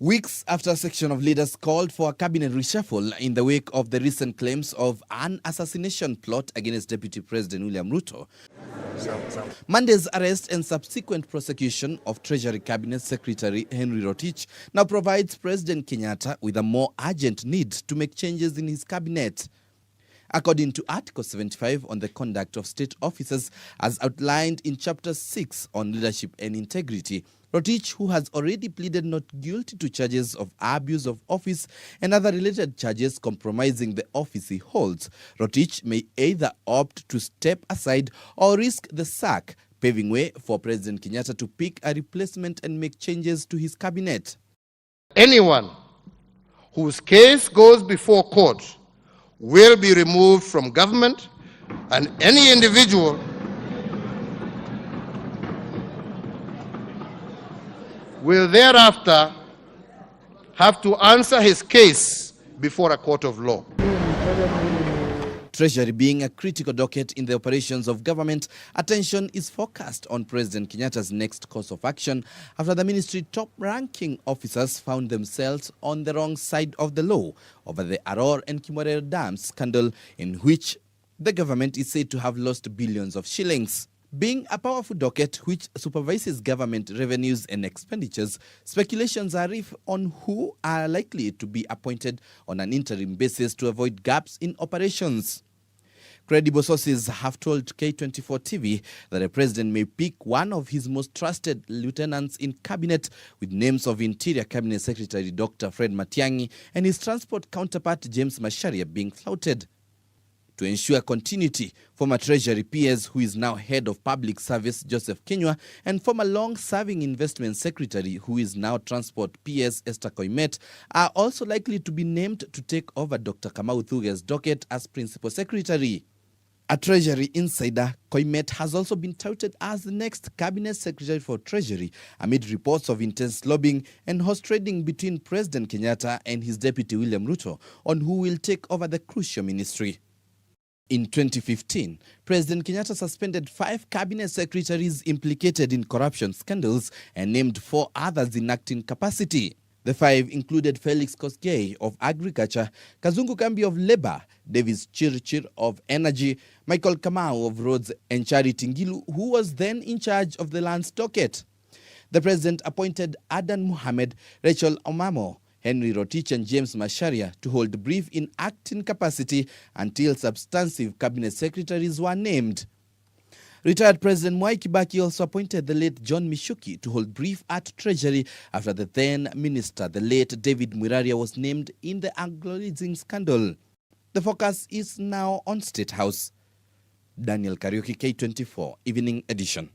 Weeks after a section of leaders called for a cabinet reshuffle in the wake of the recent claims of an assassination plot against Deputy President William Ruto, Monday's arrest and subsequent prosecution of Treasury Cabinet Secretary Henry Rotich now provides President Kenyatta with a more urgent need to make changes in his cabinet. According to Article 75 on the conduct of state officers, as outlined in Chapter 6 on leadership and integrity, Rotich, who has already pleaded not guilty to charges of abuse of office and other related charges compromising the office he holds, Rotich may either opt to step aside or risk the sack, paving way for President Kenyatta to pick a replacement and make changes to his cabinet. Anyone whose case goes before court will be removed from government, and any individual will thereafter have to answer his case before a court of law. Treasury being a critical docket in the operations of government, attention is focused on President Kenyatta's next course of action after the ministry top-ranking officers found themselves on the wrong side of the law over the Aror and Kimwere Dam scandal, in which the government is said to have lost billions of shillings. Being a powerful docket which supervises government revenues and expenditures, speculations are rife on who are likely to be appointed on an interim basis to avoid gaps in operations. Credible sources have told K24 TV that the president may pick one of his most trusted lieutenants in cabinet, with names of Interior Cabinet Secretary Dr. Fred Matiang'i and his transport counterpart James Macharia being flouted. To ensure continuity, former Treasury PS, who is now head of public service, Joseph Kinyua, and former long-serving investment secretary, who is now transport PS, Esther Koimet, are also likely to be named to take over Dr. Kamau Thuge's docket as principal secretary. A Treasury insider, Koimet has also been touted as the next cabinet secretary for Treasury amid reports of intense lobbying and horse trading between President Kenyatta and his deputy William Ruto on who will take over the crucial ministry. In 2015, President Kenyatta suspended 5 cabinet secretaries implicated in corruption scandals and named 4 others in acting capacity. The 5 included Felix Kosgei of Agriculture, Kazungu Kambi of Labor, Davis Chirchir of Energy, Michael Kamau of Roads, and Charity Ngilu, who was then in charge of the lands docket. The president appointed Adan Mohamed, Rachel Omamo, Henry Rotich and James Macharia to hold brief in acting capacity until substantive cabinet secretaries were named. Retired President Mwai Kibaki also appointed the late John Mishuki to hold brief at Treasury after the then minister, the late David Mwiraria, was named in the Anglo-Leasing scandal. The focus is now on State House. Daniel Kariuki, K24, Evening Edition.